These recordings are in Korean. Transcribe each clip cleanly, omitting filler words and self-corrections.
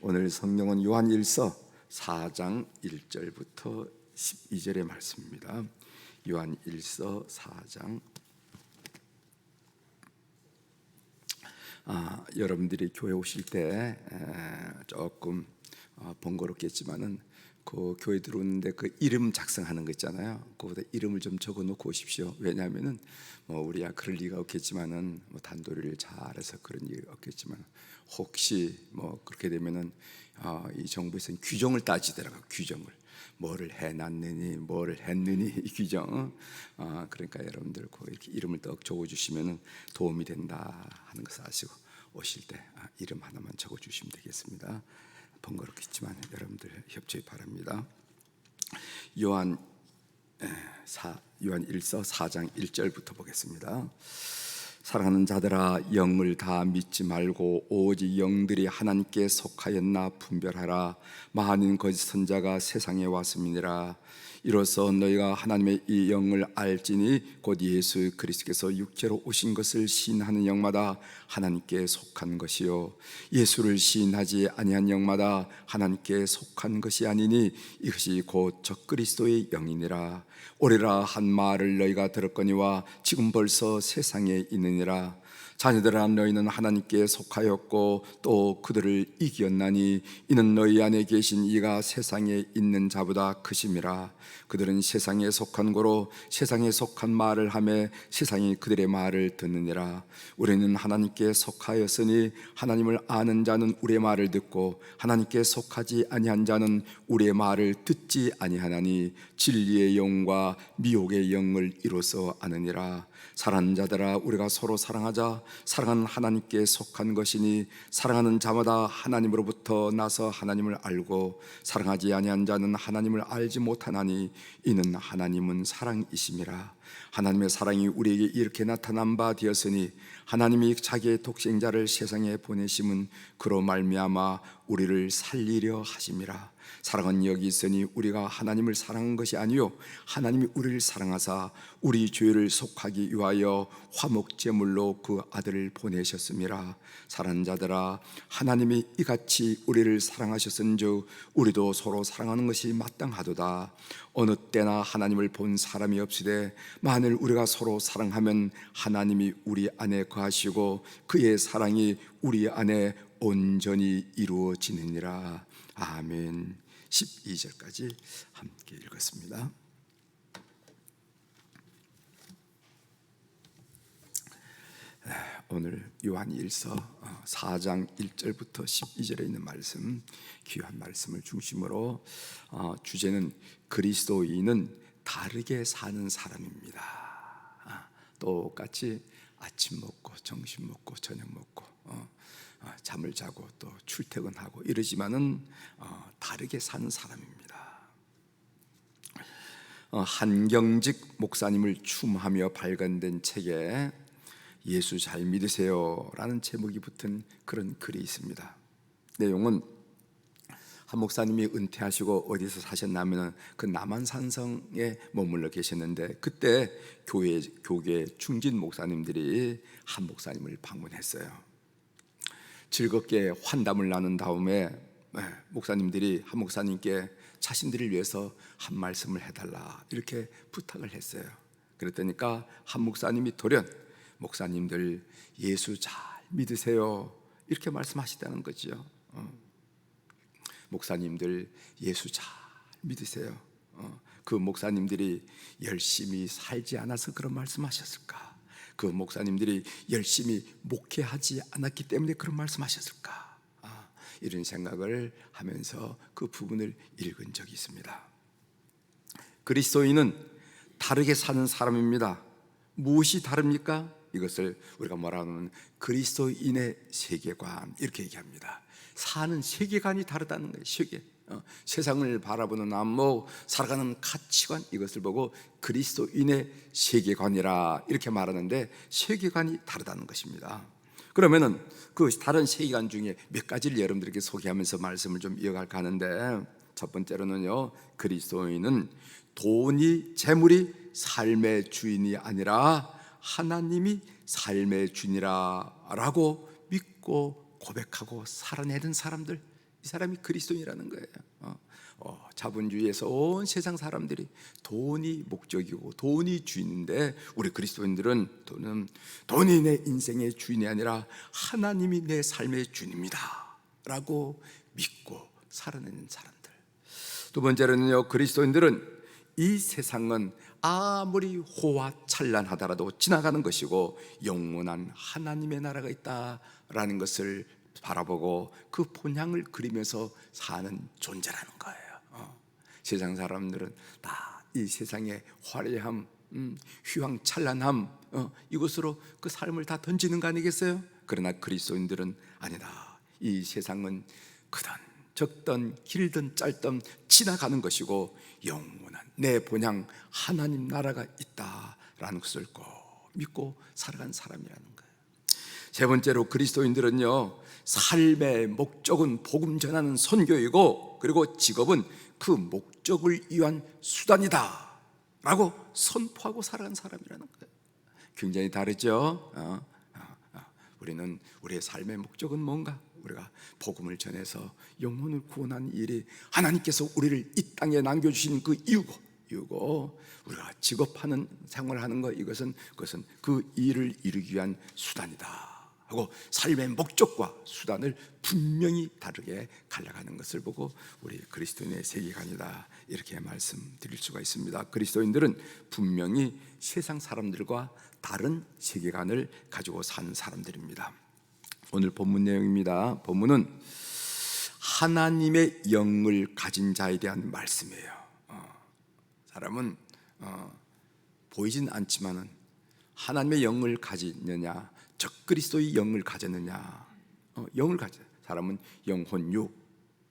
오늘 성경은 요한일서 4장 1절부터 12절의 말씀입니다. 요한일서 4장. 여러분들이 교회 오실 때 조금 번거롭겠지만은 그 교회 들어오는데 그 이름 작성하는 거 있잖아요. 그거보다 이름을 좀 적어 놓고 오십시오. 왜냐하면은 우리야 그럴 리가 없겠지만은 단도리를 잘해서 그런 일이 없겠지만 혹시 그렇게 되면은 이 정부에서는 규정을 따지더라고. 규정을 뭐를 해놨느니 뭐를 했느니 이 규정. 그러니까 여러분들 이렇게 이름을 떡 적어주시면은 도움이 된다 하는 것을 아시고 오실 때 이름 하나만 적어주시면 되겠습니다. 번거롭겠지만 여러분들 협조해 바랍니다. 요한일서 4장 1절부터 보겠습니다. 사랑하는 자들아, 영을 다 믿지 말고 오직 영들이 하나님께 속하였나 분별하라. 많은 거짓 선자가 세상에 왔음이니라. 이로써 너희가 하나님의 이 영을 알지니 곧 예수 그리스도께서 육체로 오신 것을 시인하는 영마다 하나님께 속한 것이요 예수를 시인하지 아니한 영마다 하나님께 속한 것이 아니니 이것이 곧 적그리스도의 영이니라. 오래라 한 말을 너희가 들었거니와 지금 벌써 세상에 있느니라. 자녀들아, 너희는 하나님께 속하였고 또 그들을 이겼나니 이는 너희 안에 계신 이가 세상에 있는 자보다 크심이라. 그들은 세상에 속한 고로 세상에 속한 말을 하며 세상이 그들의 말을 듣느니라. 우리는 하나님께 속하였으니 하나님을 아는 자는 우리의 말을 듣고 하나님께 속하지 아니한 자는 우리의 말을 듣지 아니하나니 진리의 영과 미혹의 영을 이로써 아느니라. 사랑하는 자들아, 우리가 서로 사랑하자. 사랑은 하나님께 속한 것이니 사랑하는 자마다 하나님으로부터 나서 하나님을 알고 사랑하지 아니한 자는 하나님을 알지 못하나니 이는 하나님은 사랑이심이라. 하나님의 사랑이 우리에게 이렇게 나타난 바 되었으니 하나님이 자기의 독생자를 세상에 보내심은 그로 말미암아 우리를 살리려 하심이라. 사랑은 여기 있으니 우리가 하나님을 사랑한 것이 아니요 하나님이 우리를 사랑하사 우리 죄를 속하기 위하여 화목제물로 그 아들을 보내셨음이라. 사랑하는 자들아, 하나님이 이같이 우리를 사랑하셨은즉 우리도 서로 사랑하는 것이 마땅하도다. 어느 때나 하나님을 본 사람이 없으되 만일 우리가 서로 사랑하면 하나님이 우리 안에 거하시고 그의 사랑이 우리 안에 온전히 이루어지느니라. 아멘. 12절까지 함께 읽었습니다. 오늘 요한일서 4장 1절부터 12절에 있는 말씀, 귀한 말씀을 중심으로 주제는 그리스도인은 다르게 사는 사람입니다. 똑같이 아침 먹고 점심 먹고 저녁 먹고 잠을 자고 또 출퇴근하고 이러지만은 다르게 사는 사람입니다. 한경직 목사님을 추모하며 발간된 책에 예수 잘 믿으세요 라는 제목이 붙은 그런 글이 있습니다. 내용은 한 목사님이 은퇴하시고 어디서 사셨냐면 그 남한산성에 머물러 계셨는데 그때 교계 중진 목사님들이 한 목사님을 방문했어요. 즐겁게 환담을 나눈 다음에 목사님들이 한 목사님께 자신들을 위해서 한 말씀을 해달라 이렇게 부탁을 했어요. 그랬더니까 한 목사님이 돌연 목사님들 예수 잘 믿으세요 이렇게 말씀하시다는 거죠. 목사님들 예수 잘 믿으세요. 그 목사님들이 열심히 살지 않아서 그런 말씀하셨을까? 그 목사님들이 열심히 목회하지 않았기 때문에 그런 말씀하셨을까? 이런 생각을 하면서 그 부분을 읽은 적이 있습니다. 그리스도인은 다르게 사는 사람입니다. 무엇이 다릅니까? 이것을 우리가 뭐라 하면 그리스도인의 세계관 이렇게 얘기합니다. 사는 세계관이 다르다는 거예요. 세상을 바라보는 안목, 살아가는 가치관 이것을 보고 그리스도인의 세계관이라 이렇게 말하는데 세계관이 다르다는 것입니다. 그러면은 그 다른 세계관 중에 몇 가지를 여러분들에게 소개하면서 말씀을 좀 이어갈까 하는데 첫 번째로는요, 그리스도인은 돈이 재물이 삶의 주인이 아니라 하나님이 삶의 주인이라고 믿고 고백하고 살아내는 사람들, 이 사람이 그리스도인이라는 거예요. 자본주의에서 온 세상 사람들이 돈이 목적이고 돈이 주인인데, 우리 그리스도인들은 돈이 내 인생의 주인이 아니라 하나님이 내 삶의 주인입니다 라고 믿고 살아내는 사람들. 두 번째로는요, 그리스도인들은 이 세상은 아무리 호화찬란하더라도 지나가는 것이고 영원한 하나님의 나라가 있다라는 것을 바라보고 그 본향을 그리면서 사는 존재라는 거예요. 세상 사람들은 다 이 세상의 화려함, 휘황찬란함, 이것으로 그 삶을 다 던지는 거 아니겠어요? 그러나 그리스도인들은 아니다. 이 세상은 크든 적든 길든 짧든 지나가는 것이고 영원한 내 본향 하나님 나라가 있다라는 것을 꼭 믿고 살아간 사람이라는 거예요. 세 번째로 그리스도인들은요, 삶의 목적은 복음 전하는 선교이고, 그리고 직업은 그 목적을 위한 수단이다 라고 선포하고 살아간 사람이라는 거예요. 굉장히 다르죠. 우리는 우리의 삶의 목적은 뭔가? 우리가 복음을 전해서 영혼을 구원하는 일이 하나님께서 우리를 이 땅에 남겨주신 그 이유고, 우리가 직업하는 생활하는 것, 그것은 그 일을 이루기 위한 수단이다 하고 삶의 목적과 수단을 분명히 다르게 갈라가는 것을 보고 우리 그리스도인의 세계관이다 이렇게 말씀드릴 수가 있습니다. 그리스도인들은 분명히 세상 사람들과 다른 세계관을 가지고 사는 사람들입니다. 오늘 본문 내용입니다. 본문은 하나님의 영을 가진 자에 대한 말씀이에요. 사람은 보이진 않지만은 하나님의 영을 가지느냐, 적그리스도의 영을 가졌느냐. 영을 가져. 사람은 영혼, 육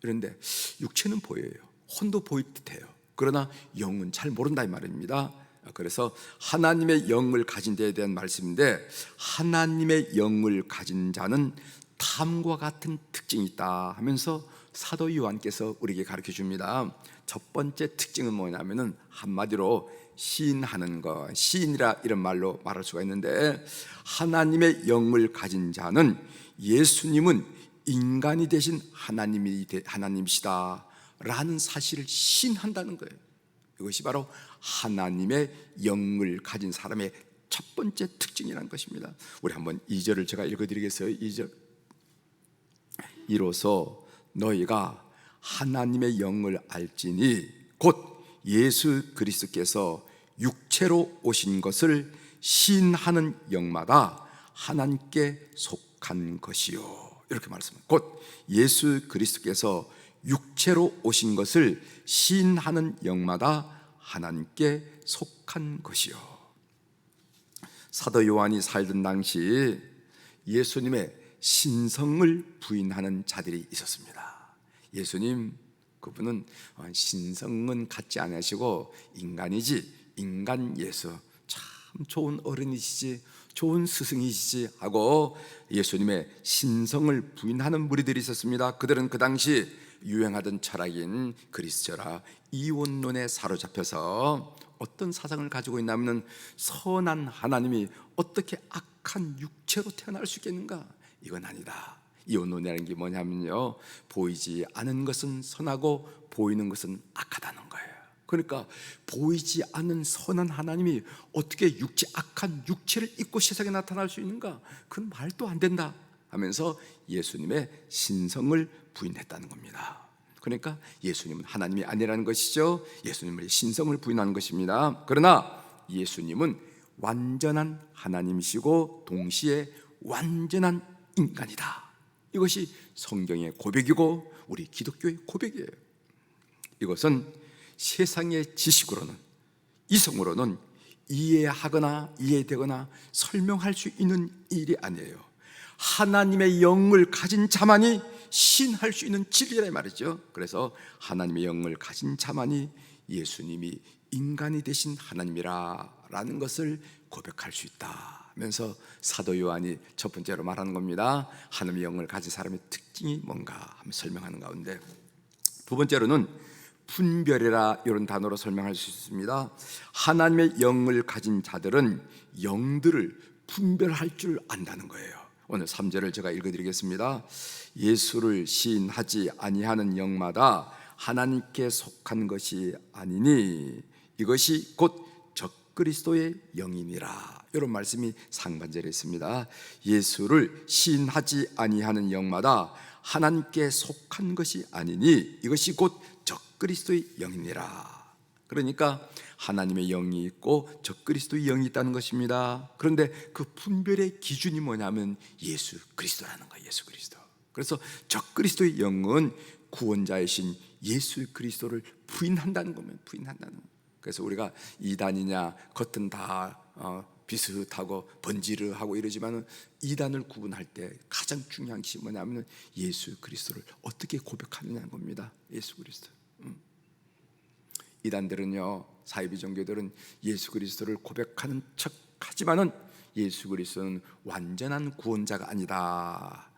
이런데 육체는 보여요. 혼도 보일 듯해요. 그러나 영은 잘 모른다 이 말입니다. 그래서 하나님의 영을 가진 데에 대한 말씀인데, 하나님의 영을 가진 자는 다음과 같은 특징이 있다 하면서 사도 요한께서 우리에게 가르쳐 줍니다. 첫 번째 특징은 뭐냐면은 한마디로 시인하는 것, 시인이라 이런 말로 말할 수가 있는데, 하나님의 영을 가진 자는 예수님은 인간이 되신 하나님이시다 라는 사실을 시인한다는 거예요. 이것이 바로 하나님의 영을 가진 사람의 첫 번째 특징이라는 것입니다. 우리 한번 2절을 제가 읽어드리겠어요. 2절. 이로써 너희가 하나님의 영을 알지니 곧 예수 그리스도께서 육체로 오신 것을 시인하는 영마다 하나님께 속한 것이요. 이렇게 말씀합니다. 곧 예수 그리스도께서 육체로 오신 것을 시인하는 영마다 하나님께 속한 것이요. 사도 요한이 살던 당시 예수님의 신성을 부인하는 자들이 있었습니다. 예수님, 그분은 신성은 갖지 않으시고 인간이지, 인간 예수, 참 좋은 어른이시지, 좋은 스승이시지 하고 예수님의 신성을 부인하는 무리들이 있었습니다. 그들은 그 당시 유행하던 철학인 그리스도라 이원론에 사로잡혀서 어떤 사상을 가지고 있냐면, 선한 하나님이 어떻게 악한 육체로 태어날 수 있겠는가? 이건 아니다. 이원론이라는 게 뭐냐면요, 보이지 않은 것은 선하고 보이는 것은 악하다는 거예요. 그러니까 보이지 않는 선한 하나님이 어떻게 악한 육체를 입고 세상에 나타날 수 있는가? 그건 말도 안 된다 하면서 예수님의 신성을 부인했다는 겁니다. 그러니까 예수님은 하나님이 아니라는 것이죠. 예수님의 신성을 부인하는 것입니다. 그러나 예수님은 완전한 하나님이시고 동시에 완전한 인간이다. 이것이 성경의 고백이고 우리 기독교의 고백이에요. 이것은 세상의 지식으로는, 이성으로는 이해하거나 이해되거나 설명할 수 있는 일이 아니에요. 하나님의 영을 가진 자만이 신할 수 있는 진리라 말이죠. 그래서 하나님의 영을 가진 자만이 예수님이 인간이 되신 하나님이라는 것을 고백할 수 있다 하면서 사도 요한이 첫 번째로 말하는 겁니다. 하나님의 영을 가진 사람의 특징이 뭔가 하면 설명하는 가운데, 두 번째로는 분별이라 이런 단어로 설명할 수 있습니다. 하나님의 영을 가진 자들은 영들을 분별할 줄 안다는 거예요. 오늘 3절을 제가 읽어드리겠습니다. 예수를 시인하지 아니하는 영마다 하나님께 속한 것이 아니니 이것이 곧 적그리스도의 영이니라. 이런 말씀이 상반절에 있습니다. 예수를 시인하지 아니하는 영마다 하나님께 속한 것이 아니니 이것이 곧 적그리스도의 영이니라. 그러니까 하나님의 영이 있고 적그리스도의 영이 있다는 것입니다. 그런데 그 분별의 기준이 뭐냐면 예수 그리스도라는 거예요. 예수 그리스도. 그래서 적그리스도의 영은 구원자이신 예수 그리스도를 부인한다는 거면 부인한다는 거예요. 그래서 우리가 이단이냐 겉은 다 비슷하고 번지르하고 이러지만 이단을 구분할 때 가장 중요한 것이 뭐냐면 예수 그리스도를 어떻게 고백하느냐는 겁니다. 예수 그리스도. 이단들은요, 사이비 종교들은 예수 그리스도를 고백하는 척 하지만은 예수 그리스도는 완전한 구원자가 아니다.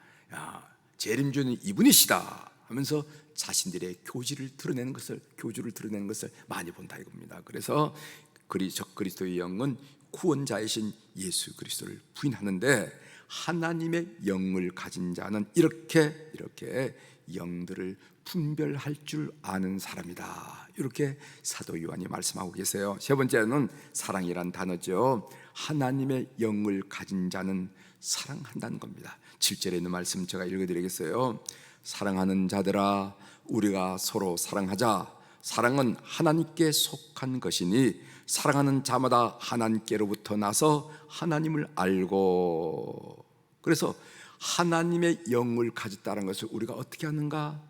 재림주는 이분이시다 하면서 자신들의 교주를 드러내는 것을 많이 본다 이겁니다. 그래서 적그리스도의 영은 구원자이신 예수 그리스도를 부인하는데 하나님의 영을 가진 자는 이렇게 영들을 분별할 줄 아는 사람이다. 이렇게 사도 요한이 말씀하고 계세요. 세 번째는 사랑이란 단어죠. 하나님의 영을 가진 자는 사랑한다는 겁니다. 7절에 있는 말씀 제가 읽어드리겠어요. 사랑하는 자들아 우리가 서로 사랑하자. 사랑은 하나님께 속한 것이니 사랑하는 자마다 하나님께로부터 나서 하나님을 알고. 그래서 하나님의 영을 가졌다는 것을 우리가 어떻게 하는가?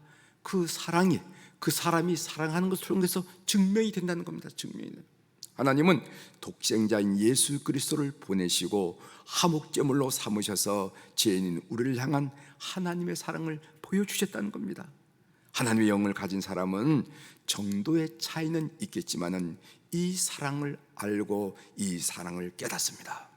그 사람이 사랑하는 것을 통해서 증명이 된다는 겁니다. 하나님은 독생자인 예수 그리스도를 보내시고 화목제물로 삼으셔서 죄인인 우리를 향한 하나님의 사랑을 보여주셨다는 겁니다. 하나님의 영을 가진 사람은 정도의 차이는 있겠지만은 이 사랑을 알고 이 사랑을 깨닫습니다.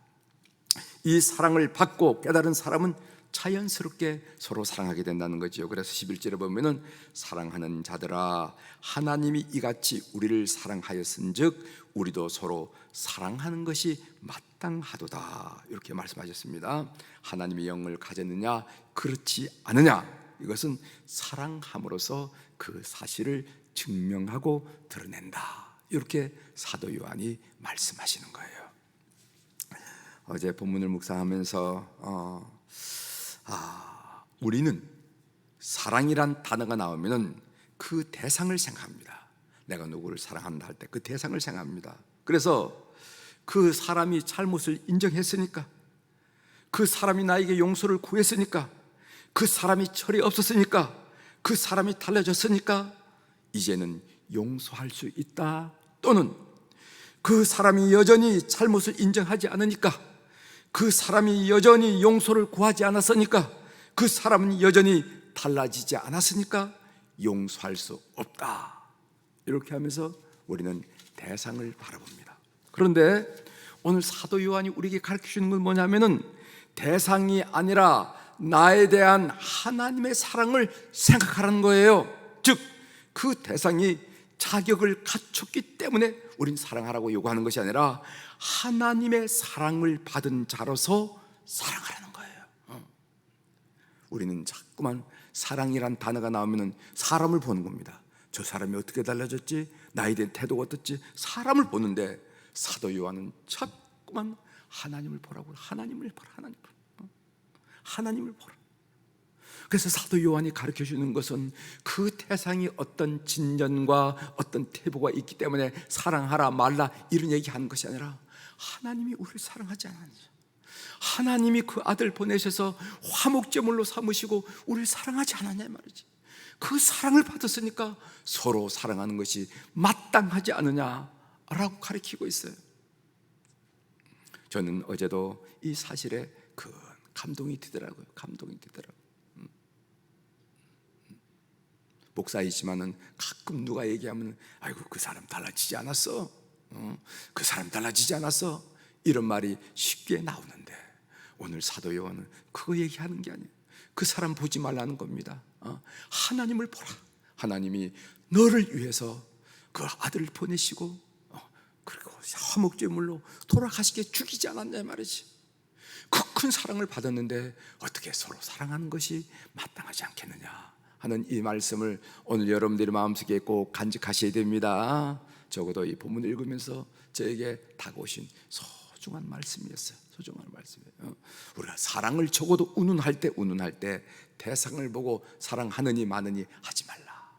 이 사랑을 받고 깨달은 사람은 자연스럽게 서로 사랑하게 된다는 거죠. 그래서 11절에 보면은 사랑하는 자들아 하나님이 이같이 우리를 사랑하였은즉 우리도 서로 사랑하는 것이 마땅하도다. 이렇게 말씀하셨습니다. 하나님의 영을 가졌느냐 그렇지 않느냐 이것은 사랑함으로써 그 사실을 증명하고 드러낸다. 이렇게 사도 요한이 말씀하시는 거예요. 어제 본문을 묵상하면서 우리는 사랑이란 단어가 나오면 그 대상을 생각합니다. 내가 누구를 사랑한다 할 때 그 대상을 생각합니다. 그래서 그 사람이 잘못을 인정했으니까, 그 사람이 나에게 용서를 구했으니까, 그 사람이 철이 없었으니까, 그 사람이 달라졌으니까 이제는 용서할 수 있다. 또는 그 사람이 여전히 잘못을 인정하지 않으니까, 그 사람이 여전히 용서를 구하지 않았으니까, 그 사람은 여전히 달라지지 않았으니까 용서할 수 없다. 이렇게 하면서 우리는 대상을 바라봅니다. 그런데 오늘 사도 요한이 우리에게 가르쳐주는 건 뭐냐면은 대상이 아니라 나에 대한 하나님의 사랑을 생각하라는 거예요. 즉 그 대상이 자격을 갖췄기 때문에 우린 사랑하라고 요구하는 것이 아니라 하나님의 사랑을 받은 자로서 사랑하라는 거예요. 우리는 자꾸만 사랑이란 단어가 나오면 사람을 보는 겁니다. 저 사람이 어떻게 달라졌지? 나에 대한 태도가 어떻지? 사람을 보는데 사도 요한은 자꾸만 하나님을 보라고. 하나님을 보라. 하나님을 보라. 그래서 사도 요한이 가르쳐주는 것은 그 대상이 어떤 진전과 어떤 태도가 있기 때문에 사랑하라 말라 이런 얘기하는 것이 아니라 하나님이 우리를 사랑하지 않았냐, 하나님이 그 아들 보내셔서 화목제물로 삼으시고 우리를 사랑하지 않았냐 말이지. 그 사랑을 받았으니까 서로 사랑하는 것이 마땅하지 않느냐라고 가르치고 있어요. 저는 어제도 이 사실에 큰 감동이 되더라고요. 목사이지만은 가끔 누가 얘기하면 아이고 그 사람 달라지지 않았어, 그 사람 달라지지 않았어 이런 말이 쉽게 나오는데 오늘 사도 요한은 그거 얘기하는 게 아니에요. 그 사람 보지 말라는 겁니다. 하나님을 보라. 하나님이 너를 위해서 그 아들을 보내시고 그리고 화목제물로 돌아가시게 죽이지 않았냐 말이지. 그 큰 사랑을 받았는데 어떻게 서로 사랑하는 것이 마땅하지 않겠느냐 하는 이 말씀을 오늘 여러분들의 마음속에 꼭 간직하셔야 됩니다. 적어도 이 본문 읽으면서 저에게 다가오신 소중한 말씀이었어요. 소중한 말씀이에요. 우리가 사랑을 적어도 운운할 때 대상을 보고 사랑하느니 마느니 하지 말라.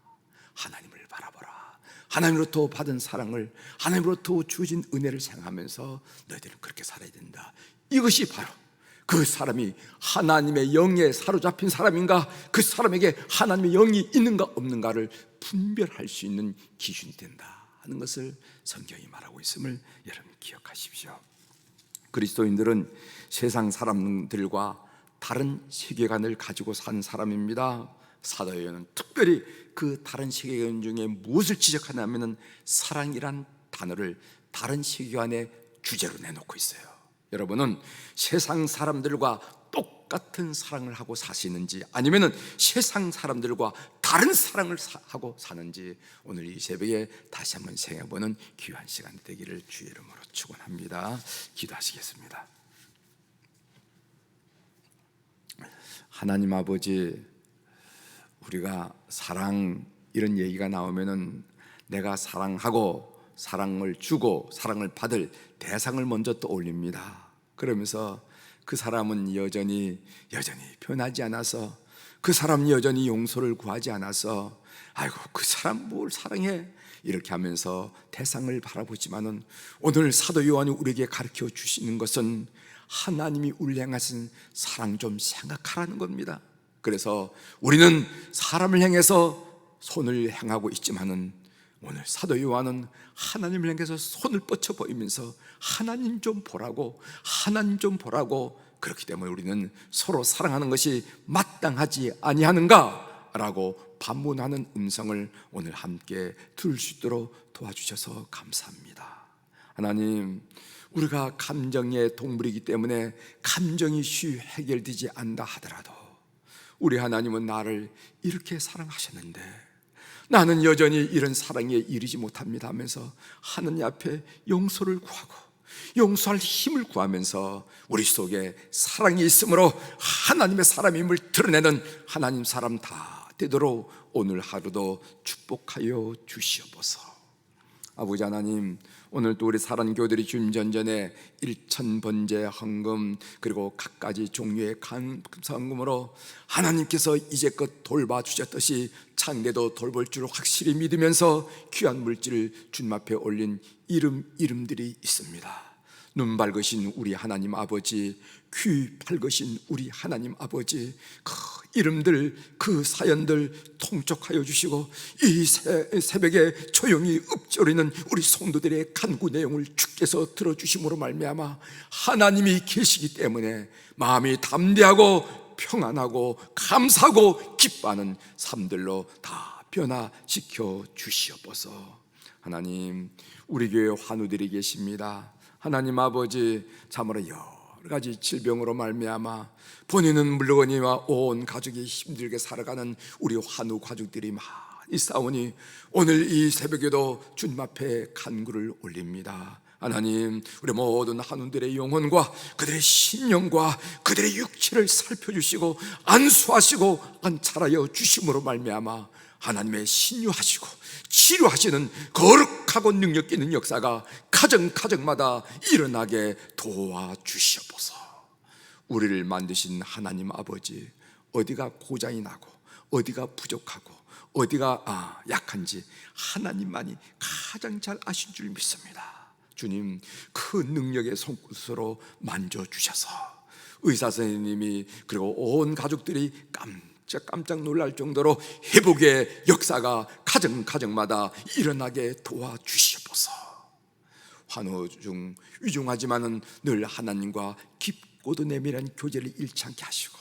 하나님을 바라보라. 하나님으로부터 받은 사랑을, 하나님으로부터 주어진 은혜를 생각하면서 너희들은 그렇게 살아야 된다. 이것이 바로 그 사람이 하나님의 영에 사로잡힌 사람인가, 그 사람에게 하나님의 영이 있는가 없는가를 분별할 수 있는 기준이 된다 하는 것을 성경이 말하고 있음을 여러분 기억하십시오. 그리스도인들은 세상 사람들과 다른 세계관을 가지고 산 사람입니다. 사도 요한은 특별히 그 다른 세계관 중에 무엇을 지적하냐면 사랑이란 단어를 다른 세계관의 주제로 내놓고 있어요. 여러분은 세상 사람들과 똑같은 사랑을 하고 사시는지, 아니면 세상 사람들과 다른 사랑을 하고 사는지 오늘 이 새벽에 다시 한번 생각해보는 귀한 시간 되기를 주의 이름으로 축원합니다. 기도하시겠습니다. 하나님 아버지, 우리가 사랑 이런 얘기가 나오면은 내가 사랑하고 사랑을 주고 사랑을 받을 대상을 먼저 떠올립니다. 그러면서 그 사람은 여전히 변하지 않아서, 그 사람은 여전히 용서를 구하지 않아서 아이고 그 사람 뭘 사랑해 이렇게 하면서 대상을 바라보지만은 오늘 사도 요한이 우리에게 가르쳐 주시는 것은 하나님이 우리를 향하신 사랑 좀 생각하라는 겁니다. 그래서 우리는 사람을 향해서 손을 향하고 있지만은 오늘 사도 요한은 하나님을 향해서 손을 뻗쳐 보이면서 하나님 좀 보라고, 하나님 좀 보라고, 그렇기 때문에 우리는 서로 사랑하는 것이 마땅하지 아니하는가 라고 반문하는 음성을 오늘 함께 들을 수 있도록 도와주셔서 감사합니다. 하나님, 우리가 감정의 동물이기 때문에 감정이 쉽게 해결되지 않는다 하더라도 우리 하나님은 나를 이렇게 사랑하셨는데 나는 여전히 이런 사랑에 이르지 못합니다 하면서 하느님 앞에 용서를 구하고 용서할 힘을 구하면서 우리 속에 사랑이 있으므로 하나님의 사람임을 드러내는 하나님 사람 다 되도록 오늘 하루도 축복하여 주시옵소서. 아버지 하나님, 오늘도 우리 사랑교들이 주님 전전에 일천번제 헌금 그리고 각가지 종류의 감사헌금으로 하나님께서 이제껏 돌봐주셨듯이 장래도 돌볼 줄 확실히 믿으면서 귀한 물질을 주님 앞에 올린 이름들이 있습니다. 눈 밝으신 우리 하나님 아버지, 귀 밝으신 우리 하나님 아버지, 그 이름들, 그 사연들 통촉하여 주시고 이 새벽에 조용히 읊조리는 우리 성도들의 간구 내용을 주께서 들어주심으로 말미암아 하나님이 계시기 때문에 마음이 담대하고 평안하고 감사하고 기뻐하는 삶들로 다 변화시켜 주시옵소서. 하나님, 우리 교회 환우들이 계십니다. 하나님 아버지, 참으로 여러 가지 질병으로 말미암아 본인은 물론이와 온 가족이 힘들게 살아가는 우리 환우 가족들이 많이 싸우니 오늘 이 새벽에도 주님 앞에 간구를 올립니다. 하나님, 우리 모든 한우들의 영혼과 그들의 신령과 그들의 육체를 살펴주시고 안수하시고 안찰하여 주심으로 말미암아 하나님의 신유하시고 치료하시는 거룩하고 능력 있는 역사가 가정마다 일어나게 도와주시옵소서. 우리를 만드신 하나님 아버지, 어디가 고장이 나고 어디가 부족하고 어디가 약한지 하나님만이 가장 잘 아신 줄 믿습니다. 주님, 그 능력의 손끝으로 만져주셔서 의사 선생님이 그리고 온 가족들이 깜짝 놀랄 정도로 회복의 역사가 가정마다 일어나게 도와주시옵소서. 환우 중 위중하지만은 늘 하나님과 깊고도 내밀한 교제를 잃지 않게 하시고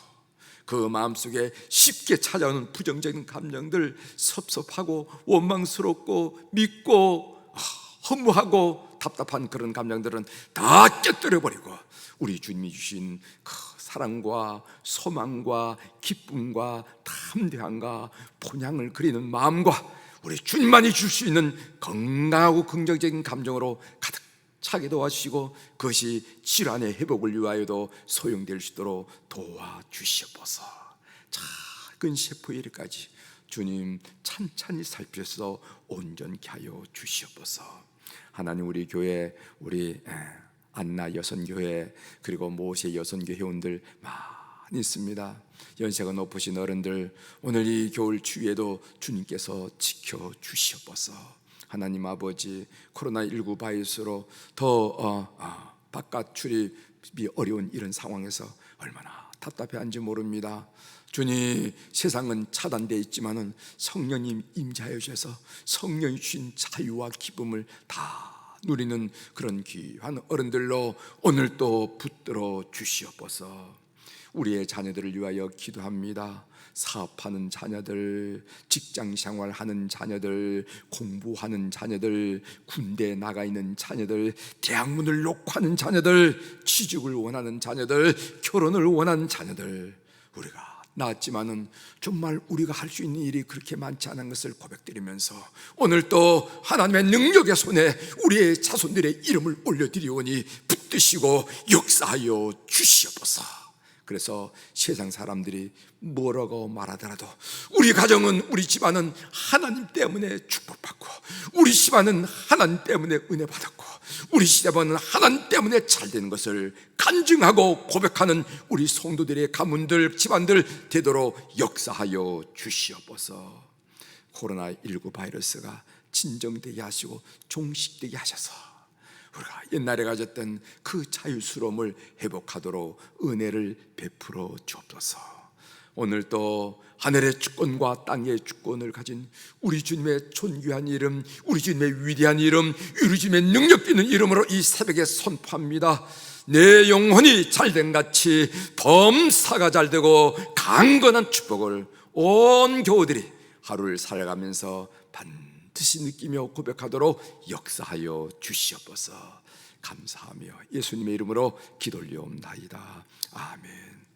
그 마음속에 쉽게 찾아오는 부정적인 감정들, 섭섭하고 원망스럽고 믿고 허무하고 답답한 그런 감정들은 다 깨뜨려버리고 우리 주님이 주신 그 사랑과 소망과 기쁨과 담대함과 본향을 그리는 마음과 우리 주님만이 줄 수 있는 건강하고 긍정적인 감정으로 가득 차게 도와주시고 그것이 질환의 회복을 위하여도 소용될 수 있도록 도와주시옵소서. 작은 셰프의 일까지 주님 찬찬히 살피셔서 온전케 하여 주시옵소서. 하나님, 우리 교회, 우리 안나 여선교회 그리고 모세 여선교 회원들 많이 있습니다. 연세가 높으신 어른들, 오늘 이 겨울 추위에도 주님께서 지켜주시옵소서. 하나님 아버지, 코로나19 바이러스로 더 바깥 출입이 어려운 이런 상황에서 얼마나 답답해한지 모릅니다. 주님, 세상은 차단되어 있지만은 성령님 임재하여 주셔서 성령이 주신 자유와 기쁨을 다 누리는 그런 귀한 어른들로 오늘 또 붙들어 주시옵소서. 우리의 자녀들을 위하여 기도합니다. 사업하는 자녀들, 직장 생활하는 자녀들, 공부하는 자녀들, 군대에 나가 있는 자녀들, 대학문을 놓고 하는 자녀들, 취직을 원하는 자녀들, 결혼을 원하는 자녀들, 우리가 낳았지만은 정말 우리가 할 수 있는 일이 그렇게 많지 않은 것을 고백드리면서 오늘 또 하나님의 능력의 손에 우리의 자손들의 이름을 올려드리오니 붙드시고 역사하여 주시옵소서. 그래서 세상 사람들이 뭐라고 말하더라도 우리 가정은, 우리 집안은 하나님 때문에 축복받고, 우리 집안은 하나님 때문에 은혜 받았고, 우리 집안은 하나님 때문에 잘 되는 것을 간증하고 고백하는 우리 성도들의 가문들, 집안들 되도록 역사하여 주시옵소서. 코로나19 바이러스가 진정되게 하시고 종식되게 하셔서 우리가 옛날에 가졌던 그 자유스러움을 회복하도록 은혜를 베풀어 주옵소서. 오늘 또 하늘의 주권과 땅의 주권을 가진 우리 주님의 존귀한 이름, 우리 주님의 위대한 이름, 우리 주님의 능력 있는 이름으로 이 새벽에 선포합니다. 내 영혼이 잘된 같이 범사가 잘되고 강건한 축복을 온 교우들이 하루를 살아가면서 반드시 느끼며 고백하도록 역사하여 주시옵소서. 감사하며 예수님의 이름으로 기도 올려옵나이다. 아멘.